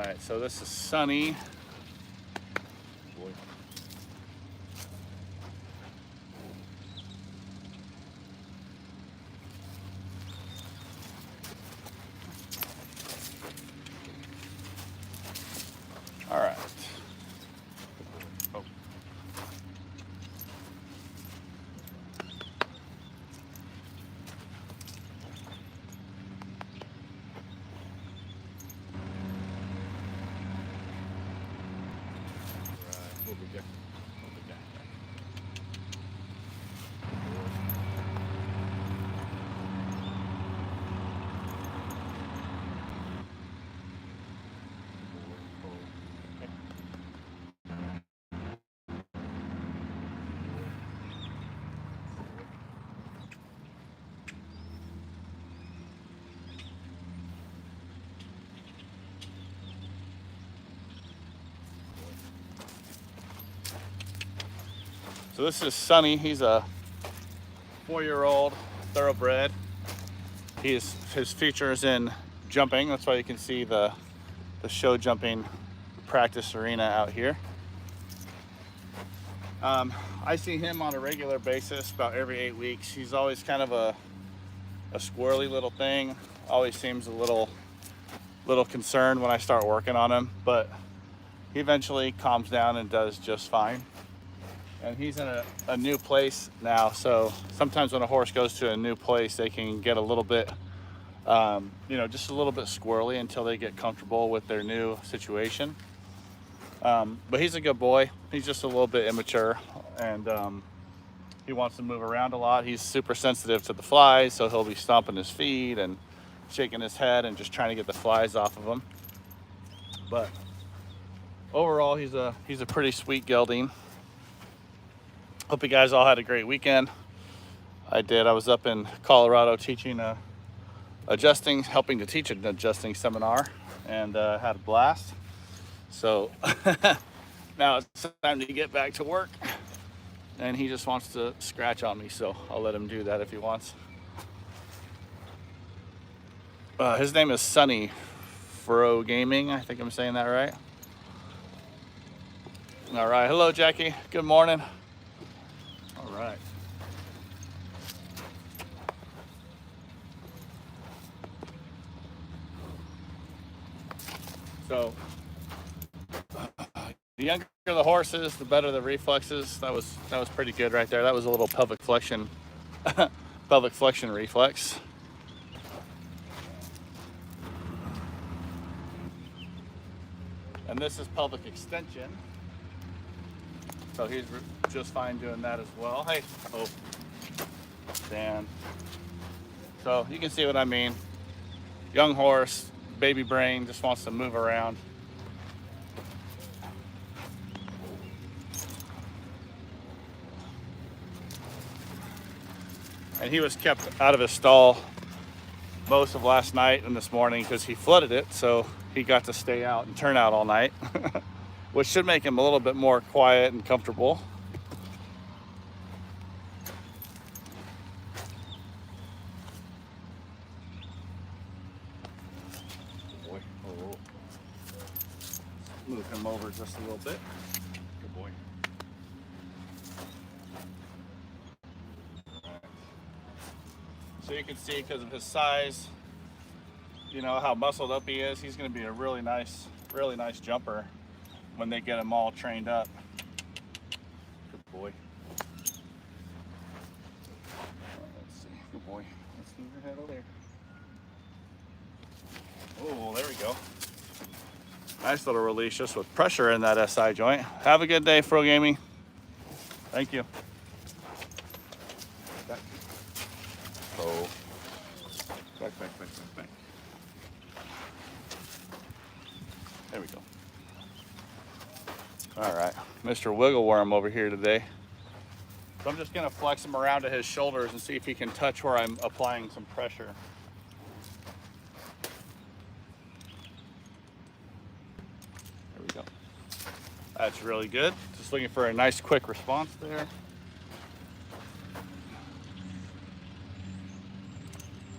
right, so this is Sunny. Boy. All right. Oh. What we got? What we got? So this is Sunny. He's a 4-year-old thoroughbred. His future is in jumping. That's why you can see the show jumping practice arena out here. I see him on a regular basis about every 8 weeks. He's always kind of a squirrely little thing. Always seems a little concerned when I start working on him, but he eventually calms down and does just fine. And he's in a new place now, so sometimes when a horse goes to a new place, they can get a little bit, just a little bit squirrely until they get comfortable with their new situation. But he's a good boy. He's just a little bit immature, and he wants to move around a lot. He's super sensitive to the flies, so he'll be stomping his feet and shaking his head and just trying to get the flies off of him. But overall, he's a pretty sweet gelding. Hope you guys all had a great weekend. I did. I was up in Colorado teaching helping to teach an adjusting seminar, and had a blast. So now it's time to get back to work, and he just wants to scratch on me, so I'll let him do that if he wants. His name is Sunny Fro Gaming. I think I'm saying that right. All right. Hello, Jackie. Good morning. All right. So the younger the horses, the better the reflexes. That was pretty good right there. That was a little pelvic flexion reflex. And this is pelvic extension. So he's just fine doing that as well. Hey, oh, Dan. So you can see what I mean. Young horse, baby brain, just wants to move around. And he was kept out of his stall most of last night and this morning because he flooded it, so he got to stay out and turn out all night, which should make him a little bit more quiet and comfortable. Boy, oh. Move him over just a little bit. Good boy. So you can see, because of his size, you know how muscled up he is. He's going to be a really nice jumper when they get him all trained up. Good boy. Let's see. Good boy. Let's move your head over there. Oh, there we go. Nice little release just with pressure in that SI joint. Have a good day, Fro Gaming. Thank you. Back. Oh. Back. There we go. All right, Mr. Wiggleworm over here today. So I'm just gonna flex him around to his shoulders and see if he can touch where I'm applying some pressure. There we go. That's really good. Just looking for a nice quick response there.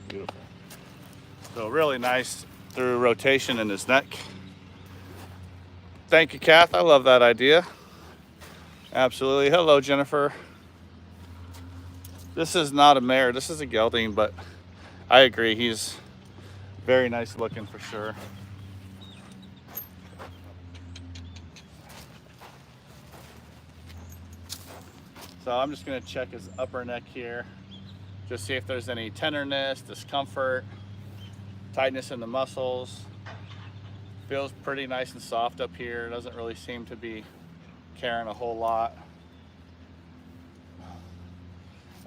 Beautiful. So really nice through rotation in his neck. Thank you, Kath. I love that idea. Absolutely. Hello, Jennifer. This is not a mare. This is a gelding, but I agree. He's very nice looking for sure. So I'm just going to check his upper neck here. Just see if there's any tenderness, discomfort, tightness in the muscles. Feels pretty nice and soft up here. Doesn't really seem to be carrying a whole lot.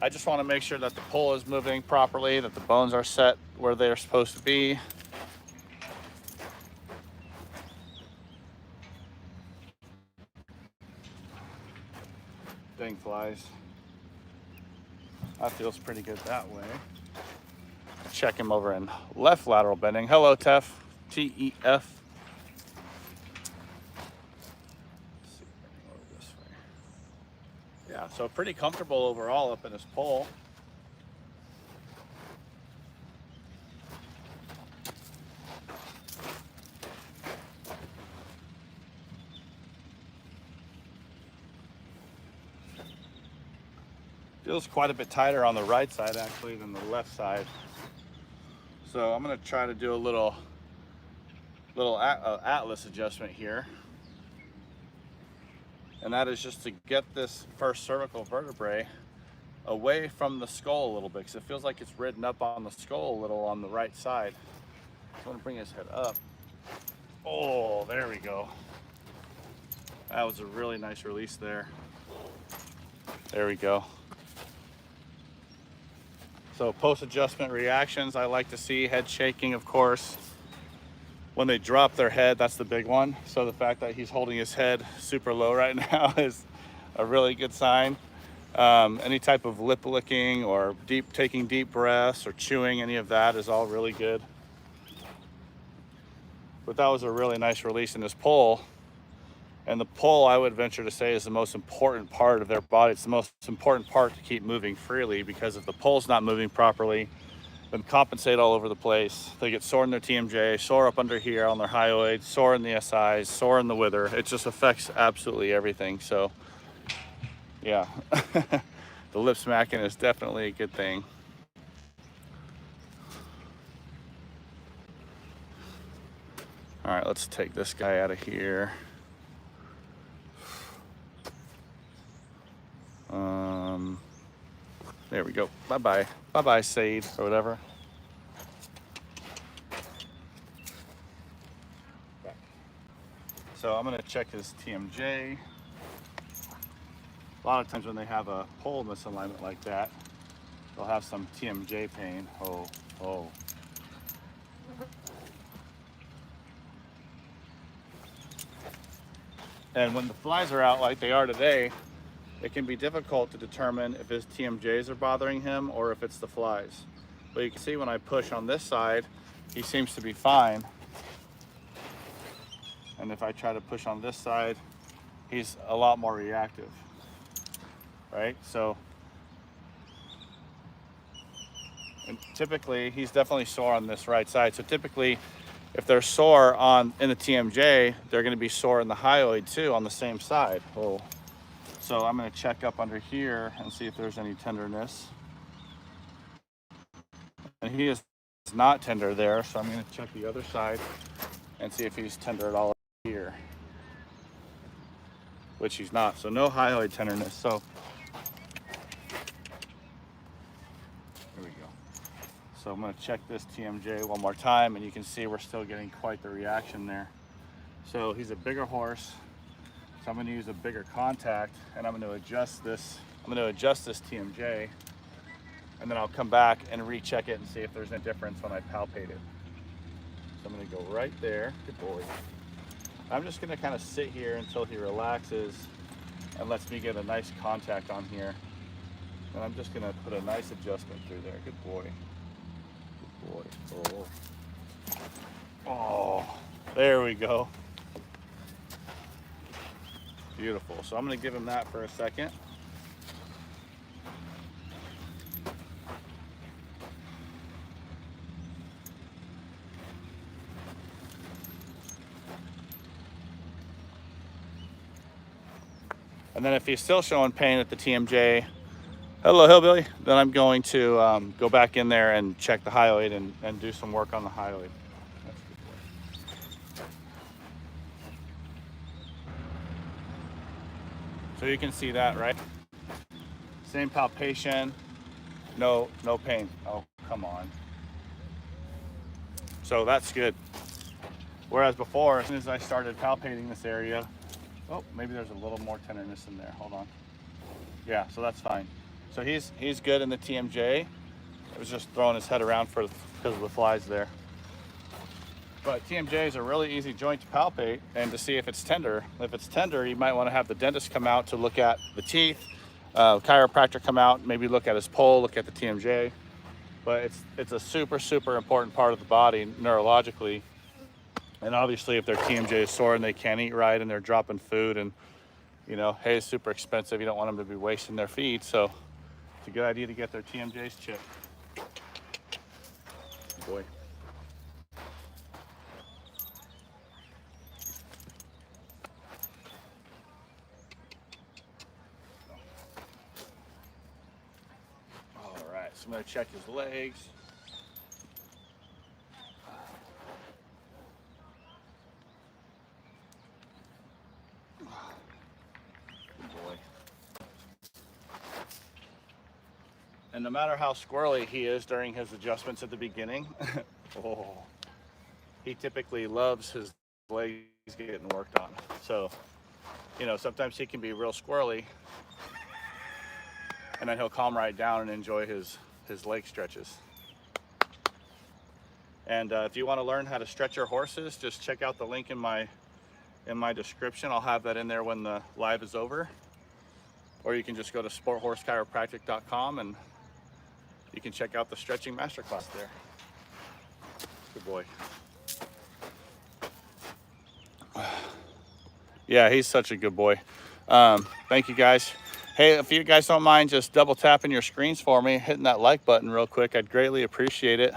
I just want to make sure that the pole is moving properly, that the bones are set where they're supposed to be. Dang flies. That feels pretty good that way. Check him over in left lateral bending. Hello, Tef. T-E-F. Yeah, so pretty comfortable overall up in his pole. Feels quite a bit tighter on the right side actually than the left side. So I'm going to try to do a little atlas adjustment here. And that is just to get this first cervical vertebrae away from the skull a little bit, because it feels like it's ridden up on the skull a little on the right side. So I'm going to bring his head up. Oh, there we go. That was a really nice release there. There we go. So post-adjustment reactions, I like to see head shaking, of course. When they drop their head, that's the big one. So the fact that he's holding his head super low right now is a really good sign. Any type of lip licking or taking deep breaths or chewing, any of that is all really good. But that was a really nice release in his pole. And the pole, I would venture to say, is the most important part of their body. It's the most important part to keep moving freely, because if the pole's not moving properly, then compensate all over the place. They get sore in their TMJ, sore up under here on their hyoid, sore in the SIs, sore in the wither. It just affects absolutely everything. So yeah, the lip smacking is definitely a good thing. All right, let's take this guy out of here. There we go. Bye-bye. Bye-bye, Sade, or whatever. So I'm gonna check his TMJ. A lot of times when they have a pole misalignment like that, they'll have some TMJ pain. Oh. And when the flies are out like they are today, it can be difficult to determine if his TMJs are bothering him or if it's the flies. But you can see when I push on this side, he seems to be fine. And if I try to push on this side, he's a lot more reactive, right? So, and typically he's definitely sore on this right side. So typically, if they're sore in the TMJ, they're gonna be sore in the hyoid too on the same side. Oh. So I'm gonna check up under here and see if there's any tenderness. And he is not tender there, so I'm gonna check the other side and see if he's tender at all here, which he's not. So no hyoid tenderness. So there we go. So I'm gonna check this TMJ one more time, and you can see we're still getting quite the reaction there. So he's a bigger horse. So I'm going to use a bigger contact, and I'm going to adjust this. I'm going to adjust this TMJ, and then I'll come back and recheck it and see if there's any difference when I palpate it. So I'm going to go right there. Good boy. I'm just going to kind of sit here until he relaxes and lets me get a nice contact on here. And I'm just going to put a nice adjustment through there. Good boy. Good boy. Oh, there we go. Beautiful. So I'm going to give him that for a second. And then if he's still showing pain at the TMJ, hello hillbilly, then I'm going to go back in there and check the hyoid and do some work on the hyoid. So you can see that, right? Same palpation, no pain. Oh, come on. So that's good. Whereas before, as soon as I started palpating this area, oh, maybe there's a little more tenderness in there. Hold on. Yeah, so that's fine. So he's good in the TMJ. I was just throwing his head around because of the flies there. But TMJ is a really easy joint to palpate and to see if it's tender. If it's tender, you might want to have the dentist come out to look at the teeth, chiropractor come out, maybe look at his pole, look at the TMJ. But it's a super, super important part of the body neurologically. And obviously if their TMJ is sore and they can't eat right and they're dropping food and, you know, hay is super expensive. You don't want them to be wasting their feed. So it's a good idea to get their TMJs checked. Boy. All right, so I'm gonna check his legs. And no matter how squirrely he is during his adjustments at the beginning, oh, he typically loves his legs getting worked on. So, you know, sometimes he can be real squirrely and then he'll calm right down and enjoy his leg stretches. And if you want to learn how to stretch your horses, just check out the link in my description. I'll have that in there when the live is over. Or you can just go to sporthorsechiropractic.com and you can check out the stretching masterclass there. Good boy. Yeah, he's such a good boy. Thank you guys. Hey, if you guys don't mind just double tapping your screens for me, hitting that like button real quick, I'd greatly appreciate it.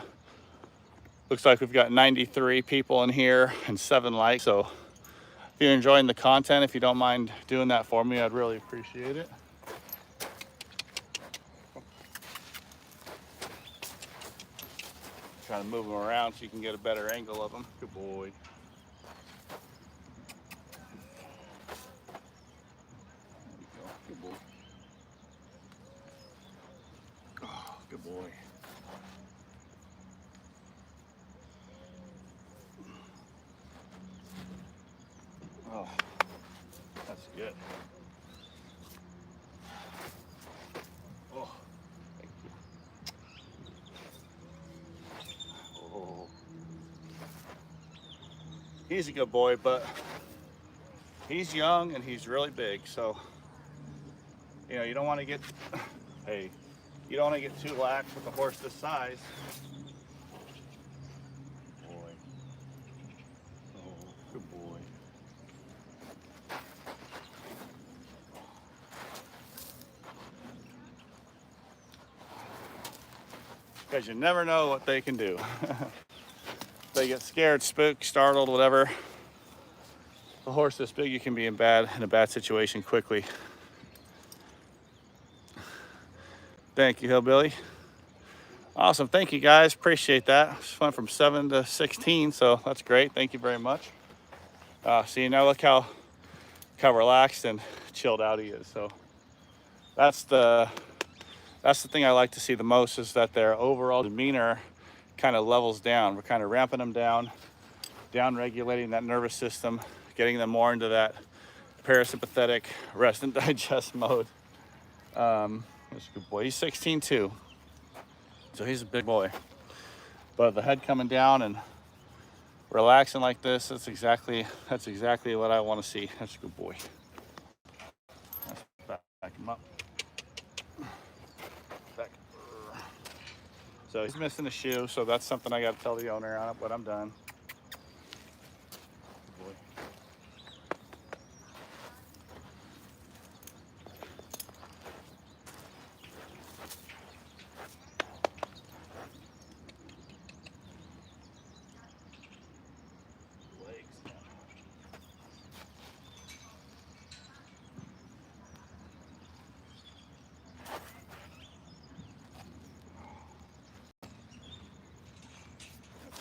Looks like we've got 93 people in here and 7 likes. So if you're enjoying the content, if you don't mind doing that for me, I'd really appreciate it. Trying to move them around so you can get a better angle of them. Good boy. There you go. Good boy. Oh, good boy. Oh, that's good. Oh, thank you. Oh. He's a good boy, but he's young and he's really big, so you know you don't want to get hey, you don't want to get too lax with a horse this size. Boy. Oh, good boy. Because you never know what they can do. They get scared, spooked, startled, whatever. A horse this big, you can be in a bad situation quickly. Thank you, Hillbilly. Awesome, thank you guys, appreciate that. Just went from 7 to 16, so that's great. Thank you very much. See, now look how relaxed and chilled out he is. So that's the thing I like to see the most, is that their overall demeanor kind of levels down. We're kind of ramping them down regulating that nervous system, getting them more into that parasympathetic rest and digest mode. That's a good boy. He's 16 too, so he's a big boy. But the head coming down and relaxing like this, that's exactly what I want to see. That's a good boy. Let's back him up. Back. So he's missing a shoe, so that's something I got to tell the owner on it, but I'm done. Good boy.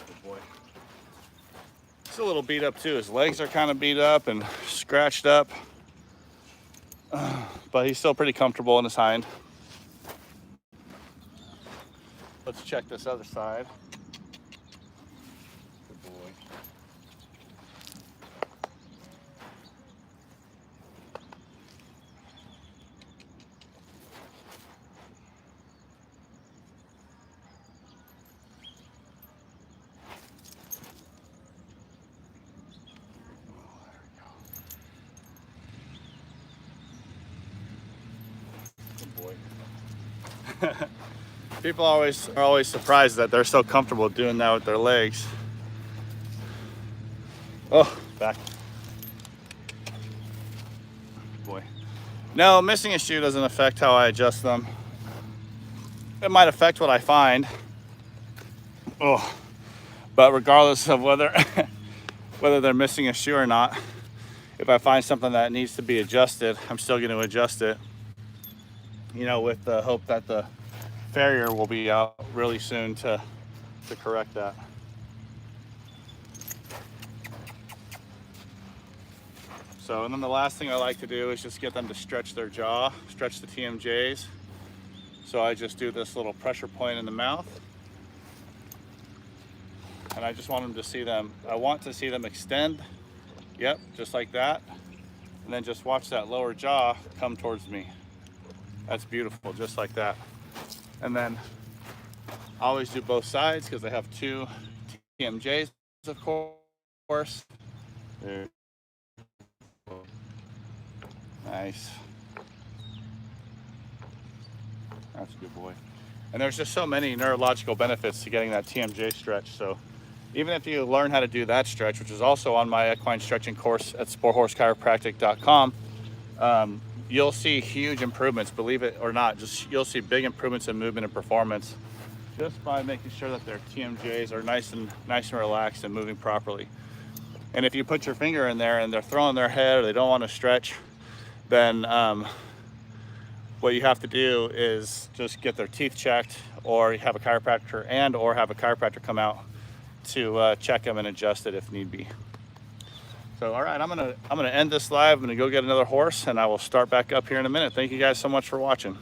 Good boy. He's a little beat up too. His legs are kind of beat up and scratched up, but he's still pretty comfortable in his hind. Let's check this other side. Good boy. Good boy. People are always surprised that they're so comfortable doing that with their legs. Oh, back. Boy. No, missing a shoe doesn't affect how I adjust them. It might affect what I find. Oh, but regardless of whether they're missing a shoe or not, if I find something that needs to be adjusted, I'm still going to adjust it. You know, with the hope that the farrier will be out really soon to correct that. So, and then the last thing I like to do is just get them to stretch their jaw, stretch the TMJs. So I just do this little pressure point in the mouth. And I just want them to see them, I want to see them extend. Yep, just like that. And then just watch that lower jaw come towards me. That's beautiful, just like that. And then I always do both sides because I have two TMJs, of course. There. Nice. That's a good boy. And there's just so many neurological benefits to getting that TMJ stretch. So even if you learn how to do that stretch, which is also on my equine stretching course at sporthorsechiropractic.com, you'll see huge improvements, believe it or not. You'll see big improvements in movement and performance just by making sure that their TMJs are nice and relaxed and moving properly. And if you put your finger in there and they're throwing their head or they don't want to stretch, then what you have to do is just get their teeth checked, or you have a chiropractor come out to check them and adjust it if need be. So, all right, I'm gonna end this live. I'm gonna go get another horse, and I will start back up here in a minute. Thank you guys so much for watching.